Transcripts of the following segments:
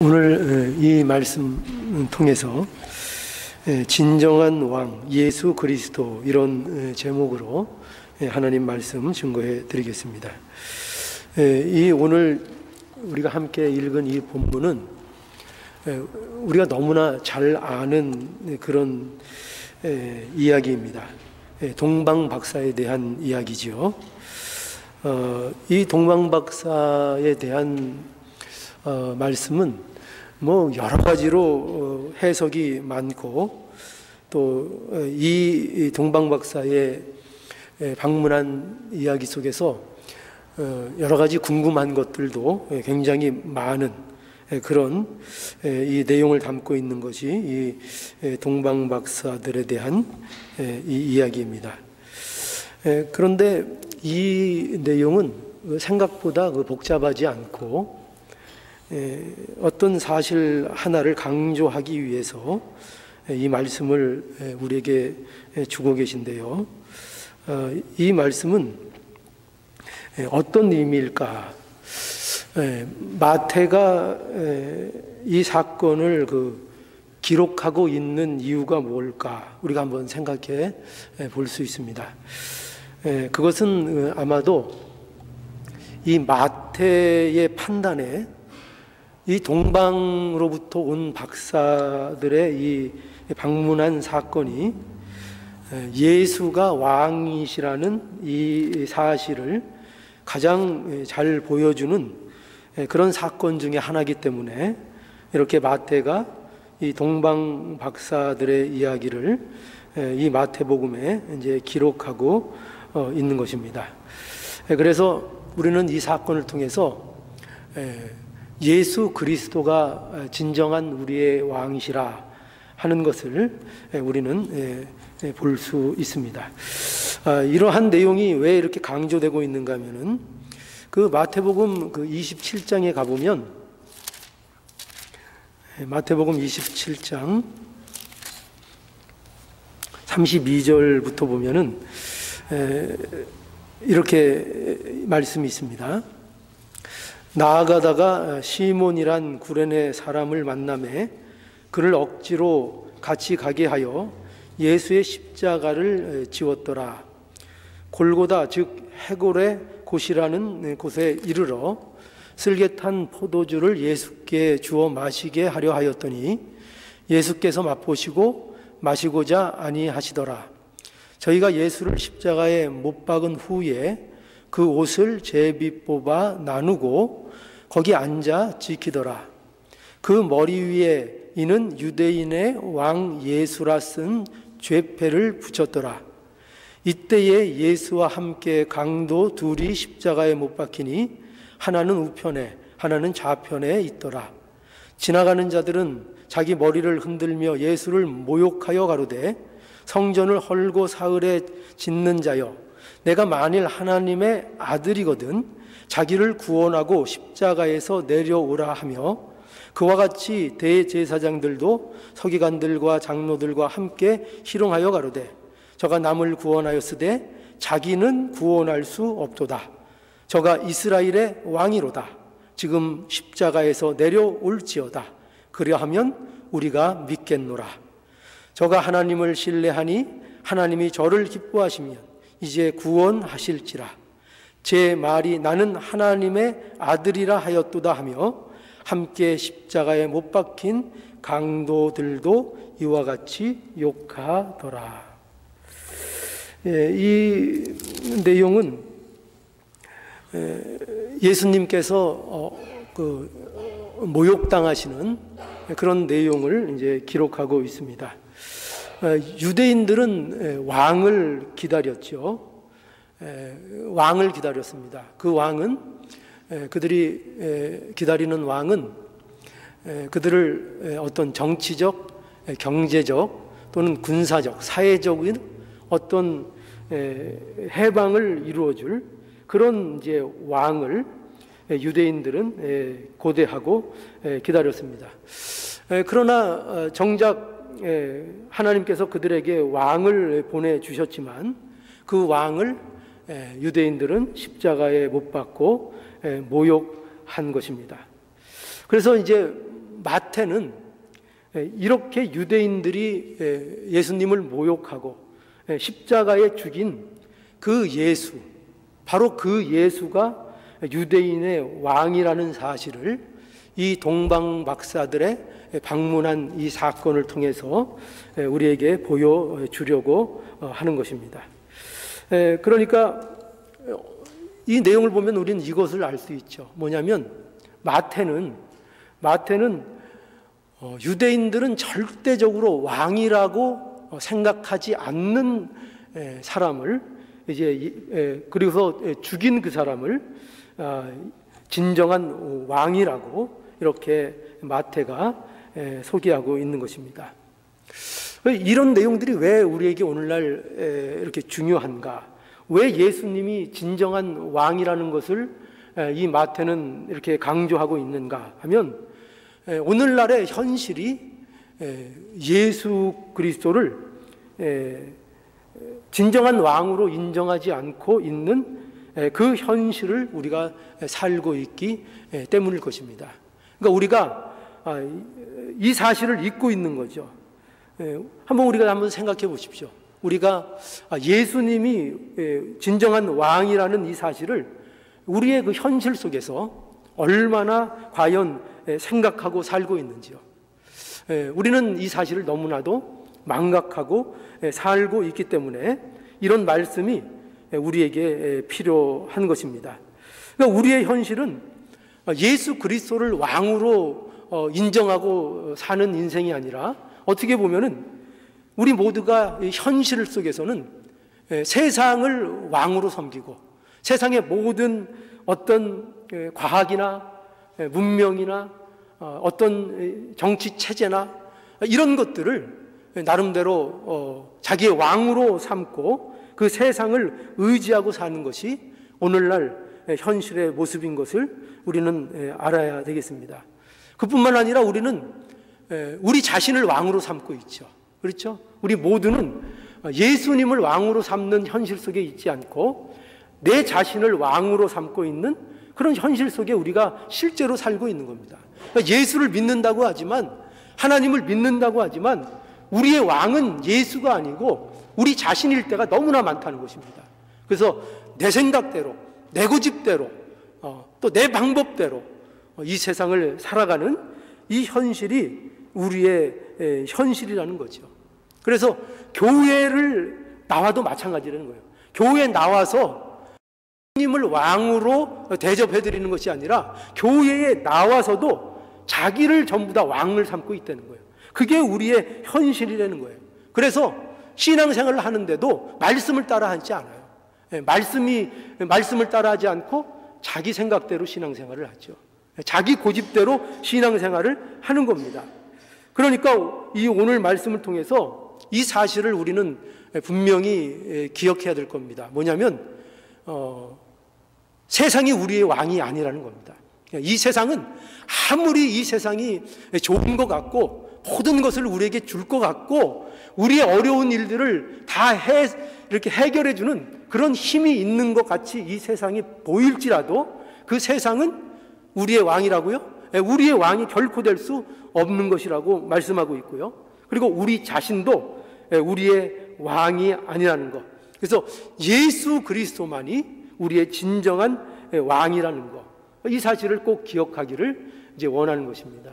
오늘 이 말씀 통해서 진정한 왕 예수 그리스도 이런 제목으로 하나님 말씀 증거해 드리겠습니다. 이 오늘 우리가 함께 읽은 이 본문은 우리가 너무나 잘 아는 그런 이야기입니다. 동방박사에 대한 이야기지요. 이 동방박사에 대한 말씀은 여러 가지로 해석이 많고, 또 이 동방박사의 방문한 이야기 속에서 여러 가지 궁금한 것들도 굉장히 많은 그런 이 내용을 담고 있는 것이 이 동방박사들에 대한 이 이야기입니다. 그런데 이 내용은 생각보다 복잡하지 않고 어떤 사실 하나를 강조하기 위해서 이 말씀을 우리에게 주고 계신데요. 이 말씀은 어떤 의미일까? 마태가 이 사건을 기록하고 있는 이유가 뭘까? 우리가 한번 생각해 볼 수 있습니다. 그것은 아마도 이 마태의 판단에 이 동방으로부터 온 박사들의 이 방문한 사건이 예수가 왕이시라는 이 사실을 가장 잘 보여주는 그런 사건 중에 하나이기 때문에 이렇게 마태가 이 동방 박사들의 이야기를 이 마태복음에 이제 기록하고 있는 것입니다. 그래서 우리는 이 사건을 통해서 예수 그리스도가 진정한 우리의 왕이시라 하는 것을 우리는 볼 수 있습니다. 이러한 내용이 왜 이렇게 강조되고 있는가 하면은 마태복음 27장에 가보면, 마태복음 27장 32절부터 보면은 이렇게 말씀이 있습니다. 나아가다가 시몬이란 구레네 사람을 만나매 그를 억지로 같이 가게 하여 예수의 십자가를 지웠더라. 골고다 즉 해골의 곳이라는 곳에 이르러 슬개탄 포도주를 예수께 주어 마시게 하려 하였더니 예수께서 맛보시고 마시고자 아니하시더라. 저희가 예수를 십자가에 못 박은 후에 그 옷을 제비 뽑아 나누고 거기 앉아 지키더라. 그 머리 위에 이는 유대인의 왕 예수라 쓴 죄패를 붙였더라. 이때에 예수와 함께 강도 둘이 십자가에 못 박히니 하나는 우편에 하나는 좌편에 있더라. 지나가는 자들은 자기 머리를 흔들며 예수를 모욕하여 가로되 성전을 헐고 사흘에 짓는 자여, 내가 만일 하나님의 아들이거든 자기를 구원하고 십자가에서 내려오라 하며, 그와 같이 대제사장들도 서기관들과 장로들과 함께 희롱하여 가로되 저가 남을 구원하였으되 자기는 구원할 수 없도다. 저가 이스라엘의 왕이로다. 지금 십자가에서 내려올지어다. 그리하면 우리가 믿겠노라. 저가 하나님을 신뢰하니 하나님이 저를 기뻐하시면 이제 구원하실지라. 제 말이 나는 하나님의 아들이라 하였도다 하며 함께 십자가에 못 박힌 강도들도 이와 같이 욕하더라. 이 내용은 예수님께서 모욕당하시는 그런 내용을 이제 기록하고 있습니다. 유대인들은 왕을 기다렸죠. 왕을 기다렸습니다. 그 왕은, 그들이 기다리는 왕은 그들을 어떤 정치적, 경제적 또는 군사적, 사회적인 어떤 해방을 이루어줄 그런 이제 왕을 유대인들은 고대하고 기다렸습니다. 그러나 정작 하나님께서 그들에게 왕을 보내주셨지만 그 왕을 유대인들은 십자가에 못 박고 모욕한 것입니다. 그래서 이제 마태는 이렇게 유대인들이 예수님을 모욕하고 십자가에 죽인 그 예수, 바로 그 예수가 유대인의 왕이라는 사실을 이 동방 박사들의 방문한 이 사건을 통해서 우리에게 보여주려고 하는 것입니다. 그러니까 이 내용을 보면 우리는 이것을 알 수 있죠. 뭐냐면 마태는 유대인들은 절대적으로 왕이라고 생각하지 않는 사람을 그리고서 죽인 그 사람을 진정한 왕이라고 이렇게 마태가 소개하고 있는 것입니다. 이런 내용들이 왜 우리에게 오늘날 이렇게 중요한가? 왜 예수님이 진정한 왕이라는 것을 이 마태는 이렇게 강조하고 있는가 하면, 오늘날의 현실이 예수 그리스도를 진정한 왕으로 인정하지 않고 있는 그 현실을 우리가 살고 있기 때문일 것입니다. 그러니까 우리가 이 사실을 잊고 있는 거죠. 우리가 한번 생각해 보십시오. 우리가 예수님이 진정한 왕이라는 이 사실을 우리의 그 현실 속에서 얼마나 과연 생각하고 살고 있는지요. 우리는 이 사실을 너무나도 망각하고 살고 있기 때문에 이런 말씀이 우리에게 필요한 것입니다. 그러니까 우리의 현실은 예수 그리스도를 왕으로 인정하고 사는 인생이 아니라, 어떻게 보면은 우리 모두가 현실 속에서는 세상을 왕으로 섬기고 세상의 모든 어떤 과학이나 문명이나 어떤 정치 체제나 이런 것들을 나름대로 자기의 왕으로 삼고 그 세상을 의지하고 사는 것이 오늘날 현실의 모습인 것을 우리는 알아야 되겠습니다. 그뿐만 아니라 우리는 우리 자신을 왕으로 삼고 있죠. 그렇죠? 우리 모두는 예수님을 왕으로 삼는 현실 속에 있지 않고 내 자신을 왕으로 삼고 있는 그런 현실 속에 우리가 실제로 살고 있는 겁니다. 그러니까 예수를 믿는다고 하지만, 하나님을 믿는다고 하지만 우리의 왕은 예수가 아니고 우리 자신일 때가 너무나 많다는 것입니다. 그래서 내 생각대로, 내 고집대로, 또 내 방법대로 이 세상을 살아가는 이 현실이 우리의 현실이라는 거죠. 그래서 교회를 나와도 마찬가지라는 거예요. 교회에 나와서 주님을 왕으로 대접해드리는 것이 아니라 교회에 나와서도 자기를 전부 다 왕을 삼고 있다는 거예요. 그게 우리의 현실이라는 거예요. 그래서 신앙생활을 하는데도 말씀을 따라하지 않아요. 말씀을 따라하지 않고 자기 생각대로 신앙생활을 하죠. 자기 고집대로 신앙생활을 하는 겁니다. 그러니까 이 오늘 말씀을 통해서 이 사실을 우리는 분명히 기억해야 될 겁니다. 뭐냐면 세상이 우리의 왕이 아니라는 겁니다. 이 세상은 아무리 이 세상이 좋은 것 같고 모든 것을 우리에게 줄 것 같고 우리의 어려운 일들을 다 이렇게 해결해 주는 그런 힘이 있는 것 같이 이 세상이 보일지라도 그 세상은 우리의 왕이라고요? 우리의 왕이 결코 될 수 없는 것이라고 말씀하고 있고요. 그리고 우리 자신도 우리의 왕이 아니라는 것. 그래서 예수 그리스도만이 우리의 진정한 왕이라는 것. 이 사실을 꼭 기억하기를 이제 원하는 것입니다.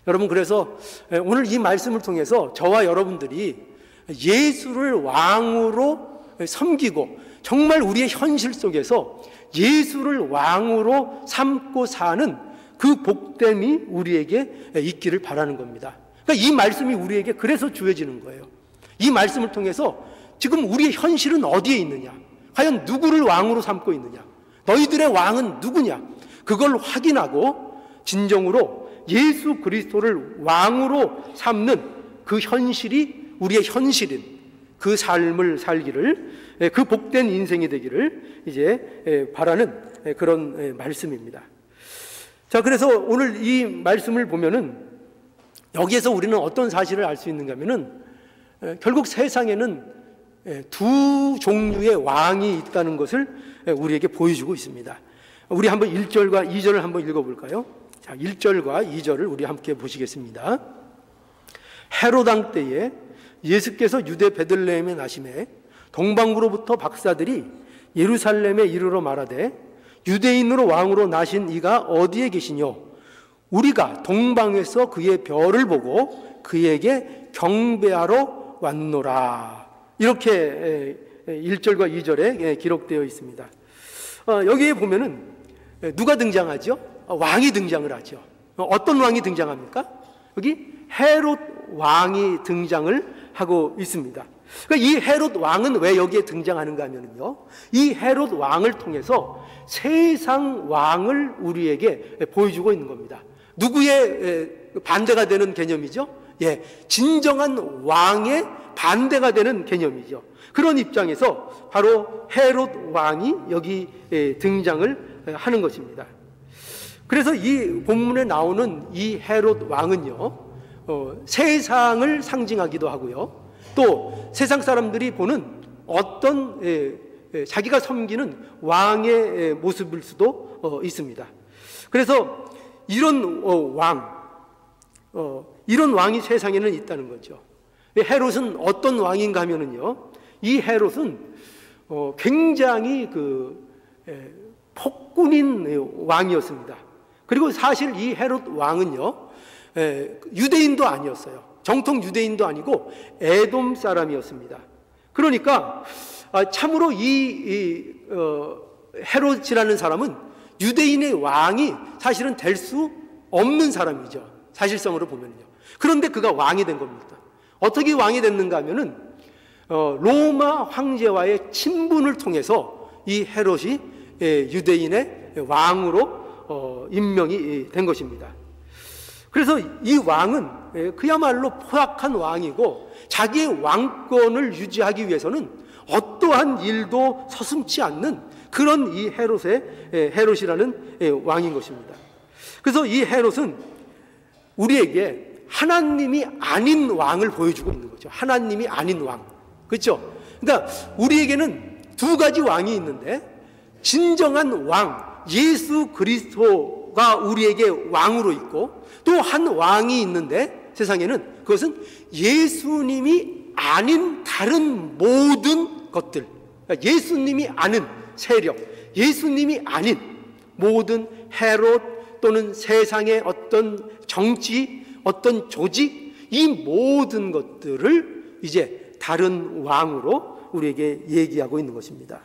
여러분, 그래서 오늘 이 말씀을 통해서 저와 여러분들이 예수를 왕으로 섬기고 정말 우리의 현실 속에서 예수를 왕으로 삼고 사는 그 복됨이 우리에게 있기를 바라는 겁니다. 그러니까 이 말씀이 우리에게 그래서 주어지는 거예요. 이 말씀을 통해서 지금 우리의 현실은 어디에 있느냐? 과연 누구를 왕으로 삼고 있느냐? 너희들의 왕은 누구냐? 그걸 확인하고 진정으로 예수 그리스도를 왕으로 삼는 그 현실이 우리의 현실인 그 삶을 살기를, 그 복된 인생이 되기를 이제 바라는 그런 말씀입니다. 자, 그래서 오늘 이 말씀을 보면은 여기에서 우리는 어떤 사실을 알 수 있는가 하면은 결국 세상에는 두 종류의 왕이 있다는 것을 우리에게 보여주고 있습니다. 우리 한번 1절과 2절을 한번 읽어볼까요? 자, 1절과 2절을 우리 함께 보시겠습니다. 헤롯 왕 때에 예수께서 유대 베들레헴에 나심에 동방으로부터 박사들이 예루살렘에 이르러 말하되 유대인으로 왕으로 나신 이가 어디에 계시뇨? 우리가 동방에서 그의 별을 보고 그에게 경배하러 왔노라. 이렇게 1절과 2절에 기록되어 있습니다. 여기에 보면은 누가 등장하죠? 왕이 등장을 하죠. 어떤 왕이 등장합니까? 여기 헤롯 왕이 등장을 하고 있습니다. 그러니까 이 헤롯 왕은 왜 여기에 등장하는가 하면요, 이 헤롯 왕을 통해서 세상 왕을 우리에게 보여주고 있는 겁니다. 누구의 반대가 되는 개념이죠? 예, 진정한 왕의 반대가 되는 개념이죠. 그런 입장에서 바로 헤롯 왕이 여기 등장을 하는 것입니다. 그래서 이 본문에 나오는 이 헤롯 왕은요, 세상을 상징하기도 하고요, 또 세상 사람들이 보는 어떤 자기가 섬기는 왕의 모습일 수도 있습니다. 그래서 이런 이런 왕이 세상에는 있다는 거죠. 헤롯은 어떤 왕인가 하면은요, 이 헤롯은 굉장히 폭군인 왕이었습니다. 그리고 사실 이 헤롯 왕은요, 유대인도 아니었어요. 정통 유대인도 아니고 에돔 사람이었습니다. 그러니까 참으로 이 헤롯이라는 사람은 유대인의 왕이 사실은 될 수 없는 사람이죠. 사실성으로 보면요. 그런데 그가 왕이 된 겁니다. 어떻게 왕이 됐는가 하면은 로마 황제와의 친분을 통해서 이 헤롯이 유대인의 왕으로 임명이 된 것입니다. 그래서 이 왕은 그야말로 포악한 왕이고, 자기의 왕권을 유지하기 위해서는 어떠한 일도 서슴지 않는 그런 이 헤롯이라는 왕인 것입니다. 그래서 이 헤롯은 우리에게 하나님이 아닌 왕을 보여주고 있는 거죠. 하나님이 아닌 왕. 그렇죠? 그러니까 우리에게는 두 가지 왕이 있는데, 진정한 왕 예수 그리스도가 우리에게 왕으로 있고, 또 한 왕이 있는데 세상에는 그것은 예수님이 아닌 다른 모든 것들, 그러니까 예수님이 아닌 세력, 예수님이 아닌 모든 헤롯 또는 세상의 어떤 정치, 어떤 조직, 이 모든 것들을 이제 다른 왕으로 우리에게 얘기하고 있는 것입니다.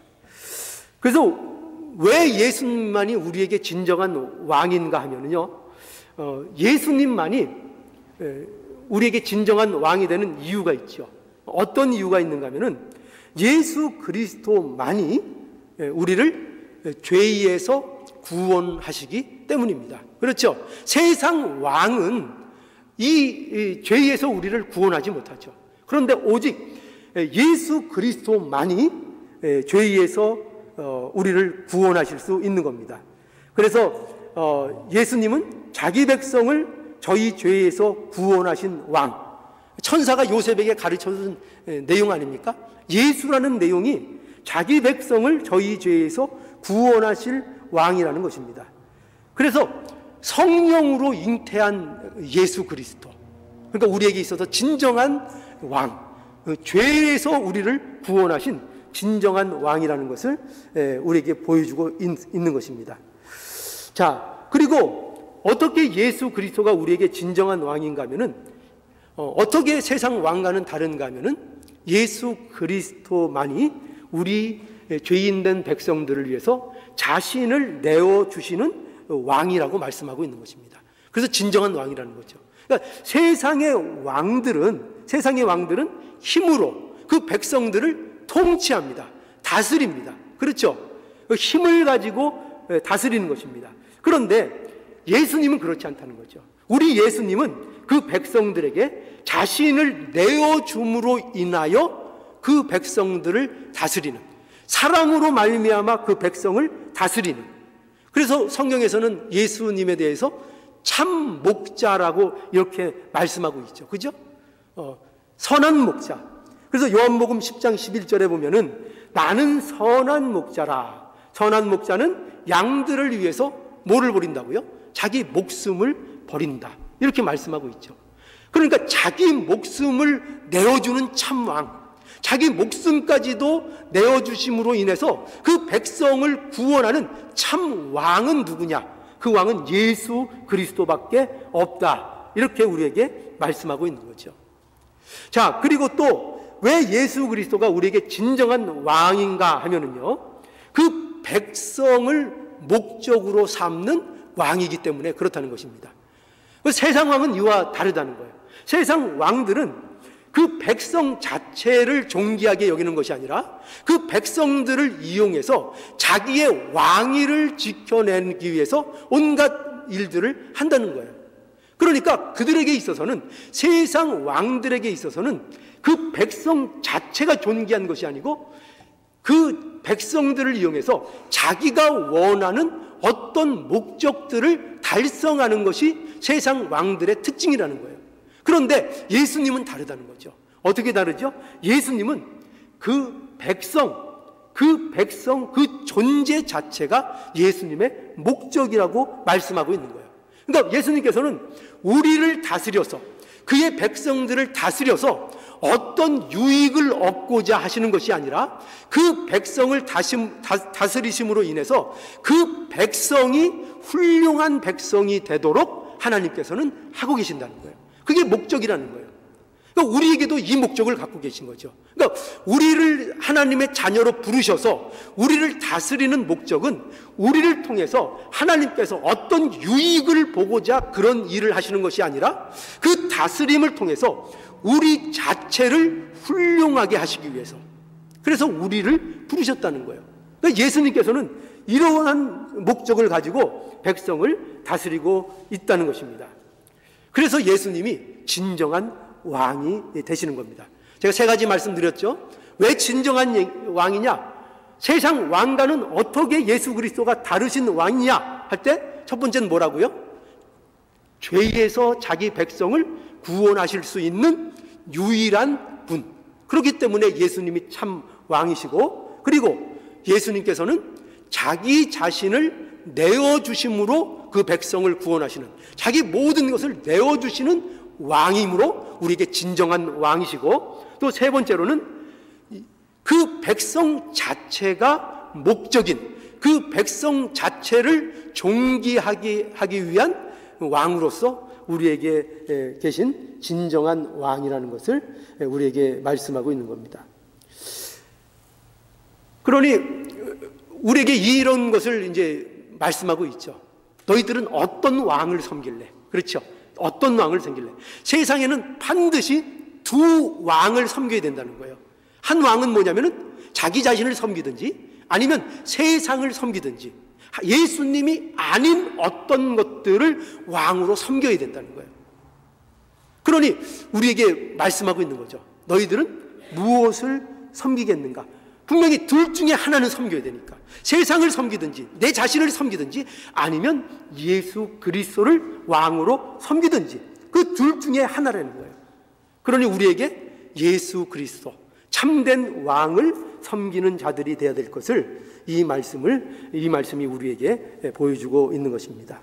그래서 왜 예수님만이 우리에게 진정한 왕인가 하면요, 예수님만이 우리에게 진정한 왕이 되는 이유가 있죠. 어떤 이유가 있는가 하면은 예수 그리스도만이 우리를 죄에서 구원하시기 때문입니다. 그렇죠? 세상 왕은 이 죄에서 우리를 구원하지 못하죠. 그런데 오직 예수 그리스도만이 죄에서 우리를 구원하실 수 있는 겁니다. 그래서 예수님은 자기 백성을 저희 죄에서 구원하신 왕, 천사가 요셉에게 가르쳐준 내용 아닙니까? 예수라는 내용이 자기 백성을 저희 죄에서 구원하실 왕이라는 것입니다. 그래서 성령으로 잉태한 예수 그리스도, 그러니까 우리에게 있어서 진정한 왕, 죄에서 우리를 구원하신 진정한 왕이라는 것을 우리에게 보여주고 있는 것입니다. 자, 그리고 어떻게 예수 그리스도가 우리에게 진정한 왕인가 하면은, 어떻게 세상 왕과는 다른가 하면은 예수 그리스도만이 우리 죄인된 백성들을 위해서 자신을 내어주시는 왕이라고 말씀하고 있는 것입니다. 그래서 진정한 왕이라는 거죠. 그러니까 세상의 왕들은 힘으로 그 백성들을 통치합니다. 다스립니다. 그렇죠? 힘을 가지고 다스리는 것입니다. 그런데 예수님은 그렇지 않다는 거죠. 우리 예수님은 그 백성들에게 자신을 내어줌으로 인하여 그 백성들을 다스리는, 사랑으로 말미암아 그 백성을 다스리는, 그래서 성경에서는 예수님에 대해서 참 목자라고 이렇게 말씀하고 있죠. 그죠? 선한 목자. 그래서 요한복음 10장 11절에 보면은 나는 선한 목자라. 선한 목자는 양들을 위해서 뭐를 버린다고요? 자기 목숨을 버린다, 이렇게 말씀하고 있죠. 그러니까 자기 목숨을 내어주는 참왕, 자기 목숨까지도 내어주심으로 인해서 그 백성을 구원하는 참왕은 누구냐? 그 왕은 예수 그리스도밖에 없다, 이렇게 우리에게 말씀하고 있는 거죠. 자, 그리고 또 왜 예수 그리스도가 우리에게 진정한 왕인가 하면은요, 그 백성을 목적으로 삼는 왕이기 때문에 그렇다는 것입니다. 세상 왕은 이와 다르다는 거예요. 세상 왕들은 그 백성 자체를 존귀하게 여기는 것이 아니라 그 백성들을 이용해서 자기의 왕위를 지켜내기 위해서 온갖 일들을 한다는 거예요. 그러니까 그들에게 있어서는, 세상 왕들에게 있어서는 그 백성 자체가 존귀한 것이 아니고 그 백성들을 이용해서 자기가 원하는 어떤 목적들을 달성하는 것이 세상 왕들의 특징이라는 거예요. 그런데 예수님은 다르다는 거죠. 어떻게 다르죠? 예수님은 그 백성, 그 존재 자체가 예수님의 목적이라고 말씀하고 있는 거예요. 그러니까 예수님께서는 우리를 다스려서, 그의 백성들을 다스려서 어떤 유익을 얻고자 하시는 것이 아니라 그 백성을 다스리심으로 인해서 그 백성이 훌륭한 백성이 되도록 하나님께서는 하고 계신다는 거예요. 그게 목적이라는 거예요. 그러니까 우리에게도 이 목적을 갖고 계신 거죠. 그러니까 우리를 하나님의 자녀로 부르셔서 우리를 다스리는 목적은 우리를 통해서 하나님께서 어떤 유익을 보고자 그런 일을 하시는 것이 아니라 그 다스림을 통해서 우리 자체를 훌륭하게 하시기 위해서, 그래서 우리를 부르셨다는 거예요. 그러니까 예수님께서는 이러한 목적을 가지고 백성을 다스리고 있다는 것입니다. 그래서 예수님이 진정한 왕이 되시는 겁니다. 제가 세 가지 말씀드렸죠. 왜 진정한 왕이냐? 세상 왕과는 어떻게 예수 그리스도가 다르신 왕이냐 할 때 첫 번째는 뭐라고요? 죄에서 자기 백성을 구원하실 수 있는 유일한 분. 그렇기 때문에 예수님이 참 왕이시고, 그리고 예수님께서는 자기 자신을 내어주심으로 그 백성을 구원하시는, 자기 모든 것을 내어주시는 왕이므로 우리에게 진정한 왕이시고, 또 세 번째로는 그 백성 자체가 목적인, 그 백성 자체를 존귀하기 위한 왕으로서 우리에게 계신 진정한 왕이라는 것을 우리에게 말씀하고 있는 겁니다. 그러니 우리에게 이런 것을 이제 말씀하고 있죠. 너희들은 어떤 왕을 섬길래? 그렇죠. 어떤 왕을 섬길래? 세상에는 반드시 두 왕을 섬겨야 된다는 거예요. 한 왕은 뭐냐면은 자기 자신을 섬기든지 아니면 세상을 섬기든지 예수님이 아닌 어떤 것들을 왕으로 섬겨야 된다는 거예요. 그러니 우리에게 말씀하고 있는 거죠. 너희들은 무엇을 섬기겠는가? 분명히 둘 중에 하나는 섬겨야 되니까. 세상을 섬기든지 내 자신을 섬기든지 아니면 예수 그리스도를 왕으로 섬기든지, 그 둘 중에 하나라는 거예요. 그러니 우리에게 예수 그리스도, 참된 왕을 섬기는 자들이 되어야 될 것을 이 말씀이 우리에게 보여주고 있는 것입니다.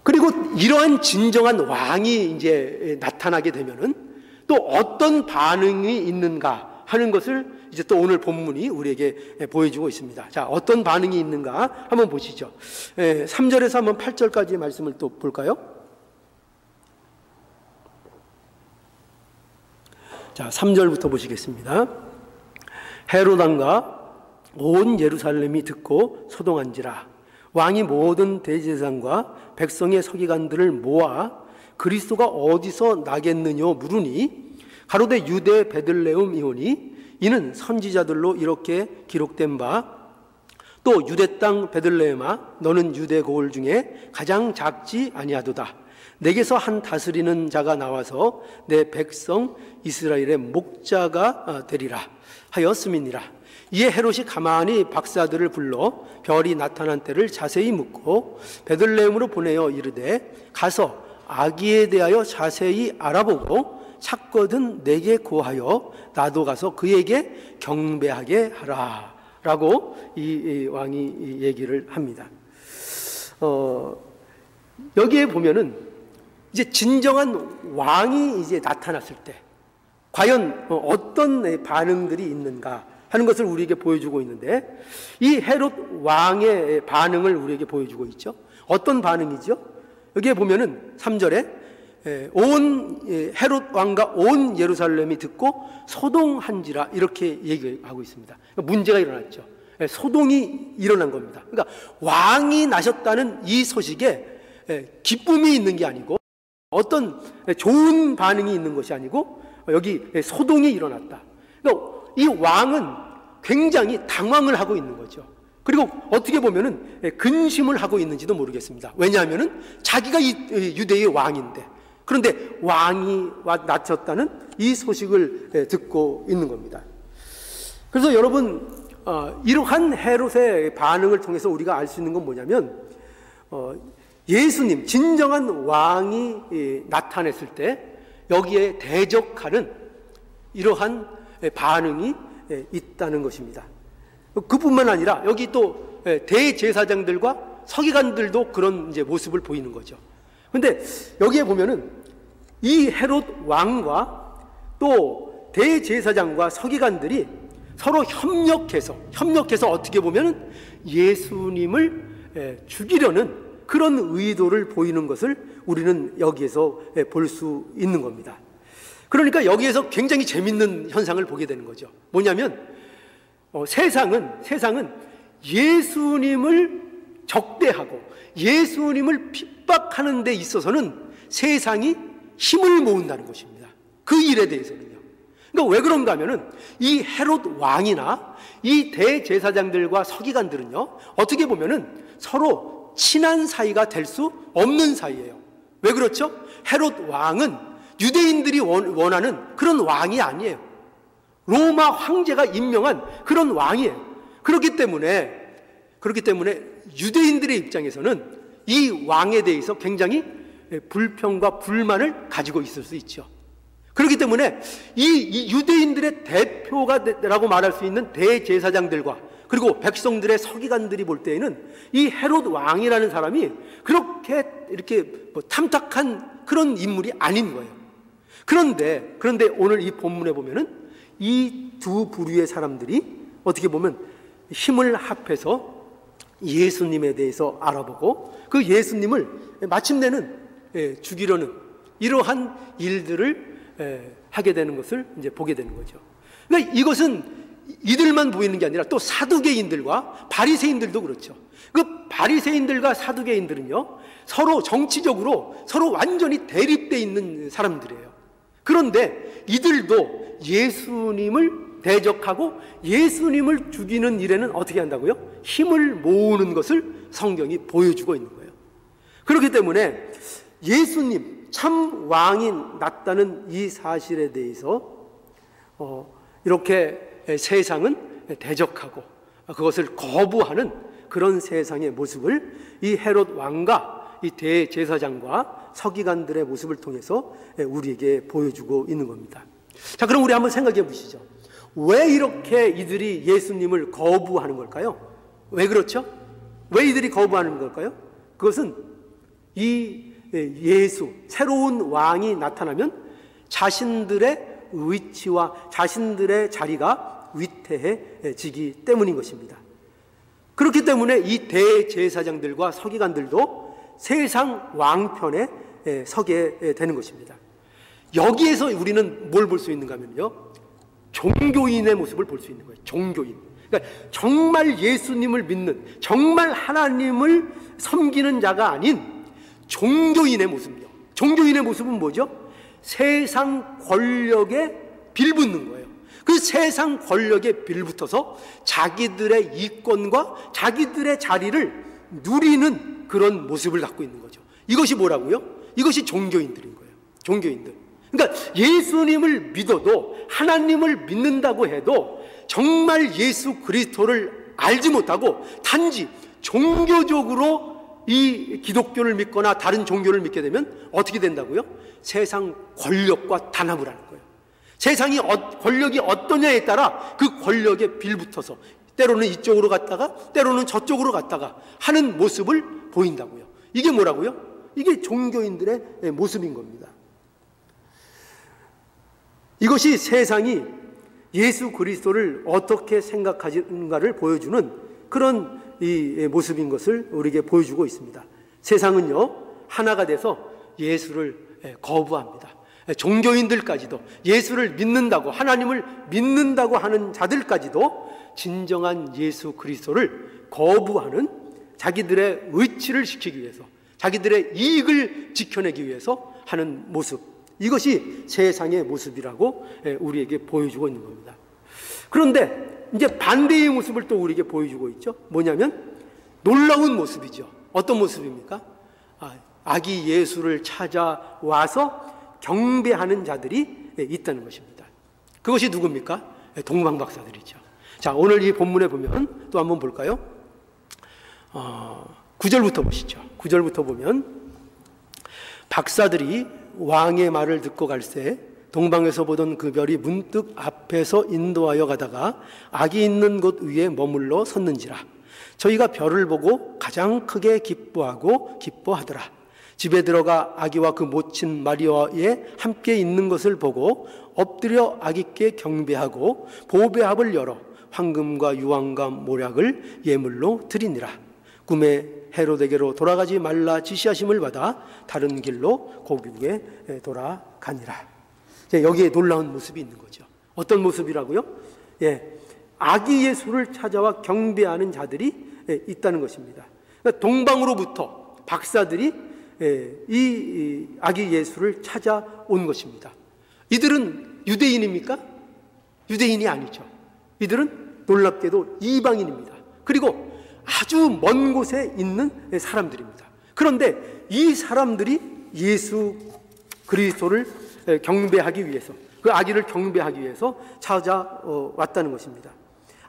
그리고 이러한 진정한 왕이 이제 나타나게 되면은 또 어떤 반응이 있는가 하는 것을 이제 또 오늘 본문이 우리에게 보여주고 있습니다. 자, 어떤 반응이 있는가 한번 보시죠. 3절에서 한번 8절까지의 말씀을 또 볼까요? 자, 3절부터 보시겠습니다. 헤롯 왕과 온 예루살렘이 듣고 소동한지라. 왕이 모든 대제사장과 백성의 서기관들을 모아 그리스도가 어디서 나겠느냐 물으니 가로되 유대 베들레헴이오니 이는 선지자들로 이렇게 기록된 바 또 유대 땅 베들레헴아 너는 유대 고을 중에 가장 작지 아니하도다. 내게서 한 다스리는 자가 나와서 내 백성 이스라엘의 목자가 되리라 하였음이니라. 이에 헤롯이 가만히 박사들을 불러 별이 나타난 때를 자세히 묻고 베들레헴으로 보내어 이르되 가서 아기에 대하여 자세히 알아보고 찾거든 내게 고하여 나도 가서 그에게 경배하게 하라 라고 이 왕이 얘기를 합니다. 여기에 보면은 이제 진정한 왕이 이제 나타났을 때 과연 어떤 반응들이 있는가 하는 것을 우리에게 보여주고 있는데, 이 헤롯 왕의 반응을 우리에게 보여주고 있죠. 어떤 반응이죠? 여기에 보면은 3절에 온 헤롯 왕과 온 예루살렘이 듣고 소동한지라 이렇게 얘기하고 있습니다. 문제가 일어났죠. 소동이 일어난 겁니다. 그러니까 왕이 나셨다는 이 소식에 기쁨이 있는 게 아니고, 어떤 좋은 반응이 있는 것이 아니고 여기 소동이 일어났다. 그러니까 이 왕은 굉장히 당황을 하고 있는 거죠. 그리고 어떻게 보면은 근심을 하고 있는지도 모르겠습니다. 왜냐하면은 자기가 이 유대의 왕인데, 그런데 왕이 나셨다는 이 소식을 듣고 있는 겁니다. 그래서 여러분, 이러한 헤롯의 반응을 통해서 우리가 알 수 있는 건 뭐냐면, 예수님, 진정한 왕이 나타났을 때 여기에 대적하는 이러한 반응이 있다는 것입니다. 그뿐만 아니라 여기 또 대제사장들과 서기관들도 그런 이제 모습을 보이는 거죠. 그런데 여기에 보면은 이 헤롯 왕과 또 대제사장과 서기관들이 서로 협력해서 어떻게 보면은 예수님을 죽이려는 그런 의도를 보이는 것을 우리는 여기에서 볼 수 있는 겁니다. 그러니까 여기에서 굉장히 재밌는 현상을 보게 되는 거죠. 뭐냐면 세상은 예수님을 적대하고 예수님을 핍박하는 데 있어서는 세상이 힘을 모은다는 것입니다. 그 일에 대해서는요. 그러니까 왜 그런가 하면은 이 헤롯 왕이나 이 대제사장들과 서기관들은요, 어떻게 보면은 서로 친한 사이가 될 수 없는 사이예요. 왜 그렇죠? 헤롯 왕은 유대인들이 원하는 그런 왕이 아니에요. 로마 황제가 임명한 그런 왕이에요. 그렇기 때문에 유대인들의 입장에서는 이 왕에 대해서 굉장히 불평과 불만을 가지고 있을 수 있죠. 그렇기 때문에 이 유대인들의 대표가라고 말할 수 있는 대제사장들과 그리고 백성들의 서기관들이 볼 때에는 이 헤롯 왕이라는 사람이 그렇게 이렇게 탐탁한 그런 인물이 아닌 거예요. 그런데 오늘 이 본문에 보면은 이 두 부류의 사람들이 어떻게 보면 힘을 합해서 예수님에 대해서 알아보고 그 예수님을 마침내는 죽이려는 이러한 일들을 하게 되는 것을 이제 보게 되는 거죠. 그러니까 이것은 이들만 보이는 게 아니라 또 사두개인들과 바리새인들도 그렇죠. 그 바리새인들과 사두개인들은요, 서로 정치적으로 서로 완전히 대립되어 있는 사람들이에요. 그런데 이들도 예수님을 대적하고 예수님을 죽이는 일에는 어떻게 한다고요? 힘을 모으는 것을 성경이 보여주고 있는 거예요. 그렇기 때문에 예수님, 참 왕이 났다는 이 사실에 대해서 이렇게 세상은 대적하고 그것을 거부하는 그런 세상의 모습을 이 헤롯 왕과 이 대제사장과 서기관들의 모습을 통해서 우리에게 보여주고 있는 겁니다. 자, 그럼 우리 한번 생각해 보시죠. 왜 이렇게 이들이 예수님을 거부하는 걸까요? 왜 그렇죠? 왜 이들이 거부하는 걸까요? 그것은 이 예수, 새로운 왕이 나타나면 자신들의 위치와 자신들의 자리가 위태해지기 때문인 것입니다. 그렇기 때문에 이 대제사장들과 서기관들도 세상 왕편에 서게 되는 것입니다. 여기에서 우리는 뭘 볼 수 있는가 하면요, 종교인의 모습을 볼 수 있는 거예요. 종교인. 그러니까 정말 예수님을 믿는, 정말 하나님을 섬기는 자가 아닌 종교인의 모습이요. 종교인의 모습은 뭐죠? 세상 권력에 빌붙는 거예요. 그 세상 권력에 빌붙어서 자기들의 이권과 자기들의 자리를 누리는 그런 모습을 갖고 있는 거죠. 이것이 뭐라고요? 이것이 종교인들인 거예요. 종교인들. 그러니까 예수님을 믿어도, 하나님을 믿는다고 해도 정말 예수 그리스도를 알지 못하고 단지 종교적으로 이 기독교를 믿거나 다른 종교를 믿게 되면 어떻게 된다고요? 세상 권력과 단합을 하는 거예요. 세상이 권력이 어떠냐에 따라 그 권력에 빌붙어서 때로는 이쪽으로 갔다가 때로는 저쪽으로 갔다가 하는 모습을 보인다고요. 이게 뭐라고요? 이게 종교인들의 모습인 겁니다. 이것이 세상이 예수 그리스도를 어떻게 생각하는가를 보여주는 그런 이 모습인 것을 우리에게 보여주고 있습니다. 세상은요, 하나가 돼서 예수를 거부합니다. 종교인들까지도 예수를 믿는다고, 하나님을 믿는다고 하는 자들까지도 진정한 예수 그리스도를 거부하는, 자기들의 의치를 지키기 위해서, 자기들의 이익을 지켜내기 위해서 하는 모습, 이것이 세상의 모습이라고 우리에게 보여주고 있는 겁니다. 그런데 이제 반대의 모습을 또 우리에게 보여주고 있죠. 뭐냐면 놀라운 모습이죠. 어떤 모습입니까? 아기 예수를 찾아와서 경배하는 자들이 있다는 것입니다. 그것이 누굽니까? 동방박사들이죠. 자, 오늘 이 본문에 보면 또 한번 볼까요? 9절부터 보시죠. 9절부터 보면 박사들이 왕의 말을 듣고 갈새 동방에서 보던 그 별이 문득 앞에서 인도하여 가다가 아기 있는 곳 위에 머물러 섰는지라. 저희가 별을 보고 가장 크게 기뻐하고 기뻐하더라. 집에 들어가 아기와 그 모친 마리아에 함께 있는 것을 보고 엎드려 아기께 경배하고 보배합을 열어 황금과 유황과 모략을 예물로 드리니라. 꿈에 헤로데게로 돌아가지 말라 지시하심을 받아 다른 길로 고국에 돌아가니라. 여기에 놀라운 모습이 있는 거죠. 어떤 모습이라고요? 아기 예수를 찾아와 경배하는 자들이 있다는 것입니다. 그러니까 동방으로부터 박사들이 이 아기 예수를 찾아온 것입니다. 이들은 유대인입니까? 유대인이 아니죠. 이들은 놀랍게도 이방인입니다. 그리고 아주 먼 곳에 있는 사람들입니다. 그런데 이 사람들이 예수 그리스도를 경배하기 위해서, 그 아기를 경배하기 위해서 찾아왔다는 것입니다.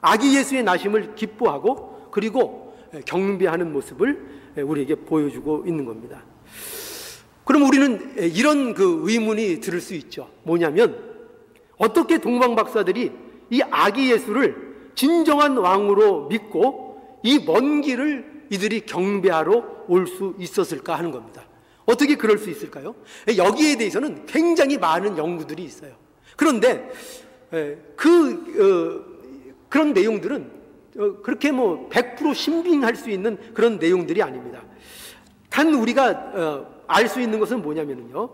아기 예수의 나심을 기뻐하고 그리고 경배하는 모습을 우리에게 보여주고 있는 겁니다. 그럼 우리는 이런 그 의문이 들을 수 있죠. 뭐냐면 어떻게 동방박사들이 이 아기 예수를 진정한 왕으로 믿고 이 먼 길을 이들이 경배하러 올 수 있었을까 하는 겁니다. 어떻게 그럴 수 있을까요? 여기에 대해서는 굉장히 많은 연구들이 있어요. 그런데 그런 내용들은 그렇게 100% 신빙할 수 있는 그런 내용들이 아닙니다. 단 우리가 알 수 있는 것은 뭐냐면요,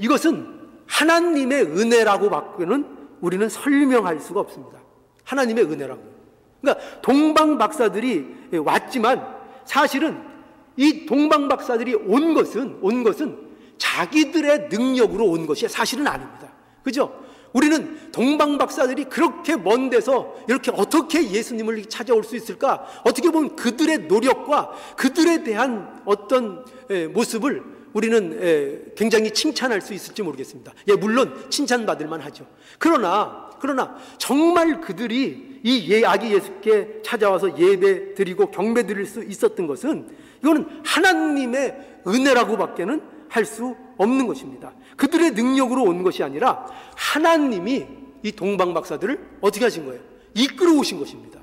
이것은 하나님의 은혜라고 밖에는 우리는 설명할 수가 없습니다. 하나님의 은혜라고. 그러니까 동방박사들이 왔지만 사실은 이 동방박사들이 온 것은 자기들의 능력으로 온 것이 사실은 아닙니다. 그죠? 우리는 동방박사들이 그렇게 먼 데서 이렇게 어떻게 예수님을 찾아올 수 있을까? 어떻게 보면 그들의 노력과 그들에 대한 어떤 모습을 우리는 굉장히 칭찬할 수 있을지 모르겠습니다. 물론 칭찬받을 만하죠. 그러나 정말 그들이 이 아기 예수께 찾아와서 예배 드리고 경배 드릴 수 있었던 것은 이거는 하나님의 은혜라고 밖에는 할 수 없는 것입니다. 그들의 능력으로 온 것이 아니라 하나님이 이 동방박사들을 어떻게 하신 거예요? 이끌어 오신 것입니다.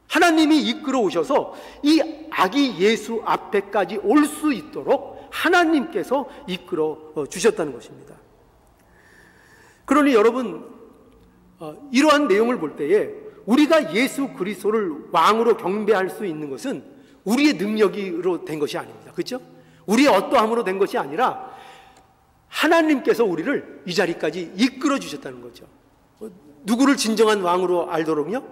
하나님이 이끌어 오셔서 이 아기 예수 앞에까지 올 수 있도록 하나님께서 이끌어 주셨다는 것입니다. 그러니 여러분, 이러한 내용을 볼 때에 우리가 예수 그리스도를 왕으로 경배할 수 있는 것은 우리의 능력으로 된 것이 아닙니다. 그렇죠? 우리의 어떠함으로 된 것이 아니라 하나님께서 우리를 이 자리까지 이끌어 주셨다는 거죠. 누구를 진정한 왕으로 알도록요?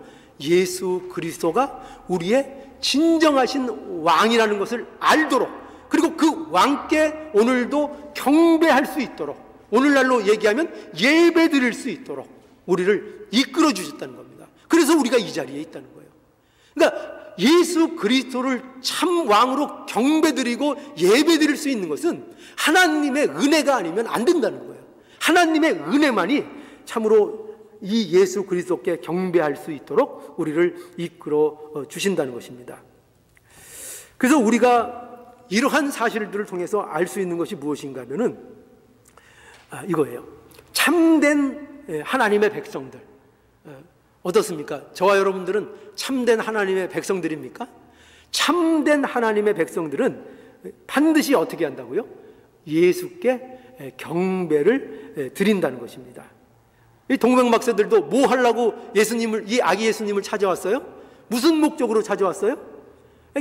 예수 그리스도가 우리의 진정하신 왕이라는 것을 알도록, 그리고 그 왕께 오늘도 경배할 수 있도록, 오늘날로 얘기하면 예배 드릴 수 있도록 우리를 이끌어 주셨다는 겁니다. 그래서 우리가 이 자리에 있다는 거예요. 그러니까 예수 그리스도를 참 왕으로 경배드리고 예배드릴 수 있는 것은 하나님의 은혜가 아니면 안 된다는 거예요. 하나님의 은혜만이 참으로 이 예수 그리스도께 경배할 수 있도록 우리를 이끌어 주신다는 것입니다. 그래서 우리가 이러한 사실들을 통해서 알 수 있는 것이 무엇인가 하면은 이거예요. 참된 하나님의 백성들, 어떻습니까? 저와 여러분들은 참된 하나님의 백성들입니까? 참된 하나님의 백성들은 반드시 어떻게 한다고요? 예수께 경배를 드린다는 것입니다. 이 동방박사들도 뭐 하려고 이 아기 예수님을 찾아왔어요? 무슨 목적으로 찾아왔어요?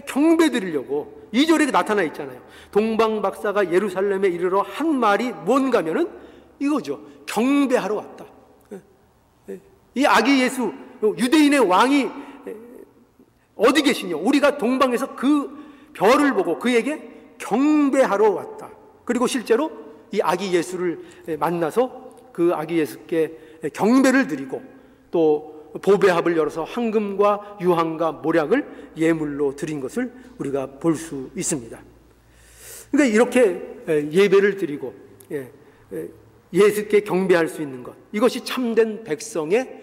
경배 드리려고. 2절에 나타나 있잖아요. 동방박사가 예루살렘에 이르러 한 말이 뭔가면은 이거죠. 경배하러 왔다. 이 아기 예수, 유대인의 왕이 어디 계시냐? 우리가 동방에서 그 별을 보고 그에게 경배하러 왔다. 그리고 실제로 이 아기 예수를 만나서 그 아기 예수께 경배를 드리고 또 보배합을 열어서 황금과 유황과 모략을 예물로 드린 것을 우리가 볼 수 있습니다. 그러니까 이렇게 예배를 드리고 예수께 경배할 수 있는 것, 이것이 참된 백성의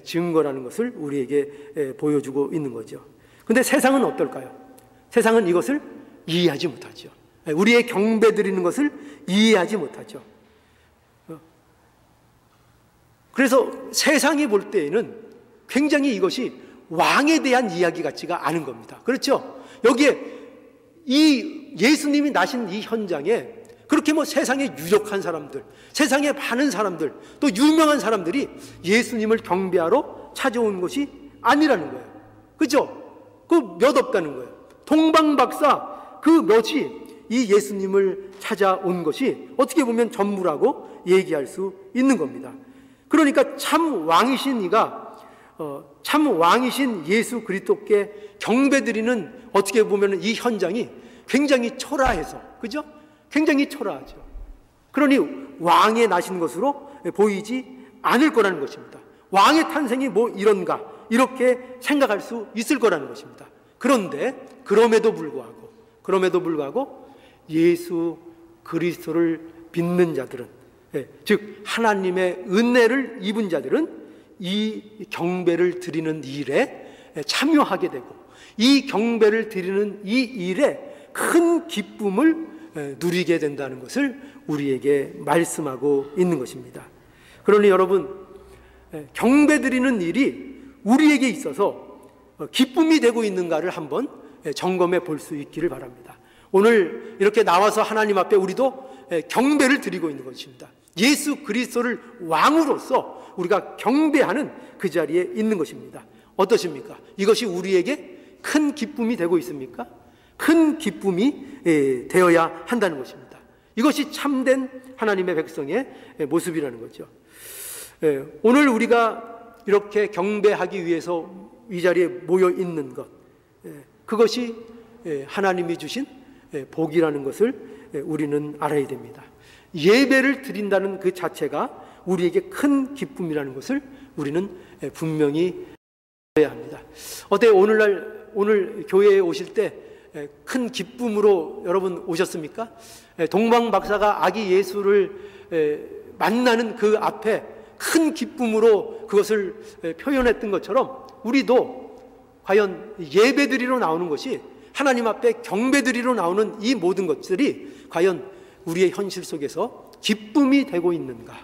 증거라는 것을 우리에게 보여주고 있는 거죠. 그런데 세상은 어떨까요? 세상은 이것을 이해하지 못하죠. 우리의 경배 드리는 것을 이해하지 못하죠. 그래서 세상이 볼 때에는 굉장히 이것이 왕에 대한 이야기 같지가 않은 겁니다. 그렇죠? 여기에 이 예수님이 나신 이 현장에 그렇게 세상에 유력한 사람들, 세상에 많은 사람들, 또 유명한 사람들이 예수님을 경배하러 찾아온 것이 아니라는 거예요. 그렇죠? 그 몇 없다는 거예요. 동방박사 그 몇이 이 예수님을 찾아온 것이 어떻게 보면 전부라고 얘기할 수 있는 겁니다. 그러니까 참 왕이신 참 왕이신 예수 그리스도께 경배드리는 어떻게 보면 이 현장이 굉장히 초라해서, 그죠? 굉장히 초라하죠. 그러니 왕의 나신 것으로 보이지 않을 거라는 것입니다. 왕의 탄생이 이런가 이렇게 생각할 수 있을 거라는 것입니다. 그런데 그럼에도 불구하고 예수 그리스도를 믿는 자들은, 즉 하나님의 은혜를 입은 자들은 이 경배를 드리는 일에 참여하게 되고 이 경배를 드리는 이 일에 큰 기쁨을 누리게 된다는 것을 우리에게 말씀하고 있는 것입니다. 그러니 여러분, 경배 드리는 일이 우리에게 있어서 기쁨이 되고 있는가를 한번 점검해 볼 수 있기를 바랍니다. 오늘 이렇게 나와서 하나님 앞에 우리도 경배를 드리고 있는 것입니다. 예수 그리스도를 왕으로서 우리가 경배하는 그 자리에 있는 것입니다. 어떠십니까? 이것이 우리에게 큰 기쁨이 되고 있습니까? 큰 기쁨이 되어야 한다는 것입니다. 이것이 참된 하나님의 백성의 모습이라는 거죠. 오늘 우리가 이렇게 경배하기 위해서 이 자리에 모여 있는 것, 그것이 하나님이 주신 복이라는 것을 우리는 알아야 됩니다. 예배를 드린다는 그 자체가 우리에게 큰 기쁨이라는 것을 우리는 분명히 알아야 합니다. 어때요? 오늘 교회에 오실 때 큰 기쁨으로 여러분 오셨습니까? 동방박사가 아기 예수를 만나는 그 앞에 큰 기쁨으로 그것을 표현했던 것처럼 우리도 과연 예배드리러 나오는 것이, 하나님 앞에 경배드리러 나오는 이 모든 것들이 과연 우리의 현실 속에서 기쁨이 되고 있는가,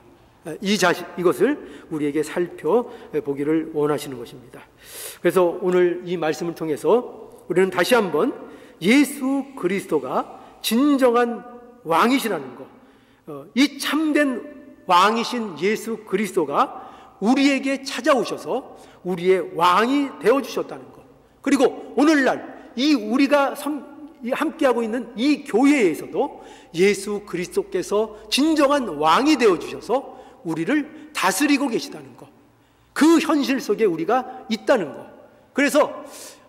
이것을 우리에게 살펴보기를 원하시는 것입니다. 그래서 오늘 이 말씀을 통해서 우리는 다시 한번 예수 그리스도가 진정한 왕이시라는 것, 이 참된 왕이신 예수 그리스도가 우리에게 찾아오셔서 우리의 왕이 되어주셨다는 것, 그리고 오늘날 우리가 함께하고 있는 이 교회에서도 예수 그리스도께서 진정한 왕이 되어주셔서 우리를 다스리고 계시다는 것, 그 현실 속에 우리가 있다는 것. 그래서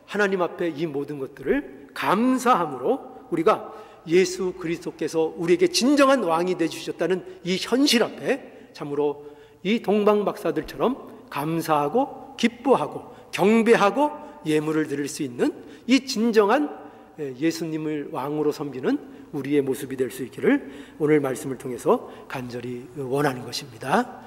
하나님 앞에 이 모든 것들을 감사함으로 우리가 예수 그리스도께서 우리에게 진정한 왕이 되어주셨다는 이 현실 앞에 참으로 이 동방박사들처럼 감사하고 기뻐하고 경배하고 예물을 드릴 수 있는 이 진정한 예수님을 왕으로 섬기는 우리의 모습이 될 수 있기를 오늘 말씀을 통해서 간절히 원하는 것입니다.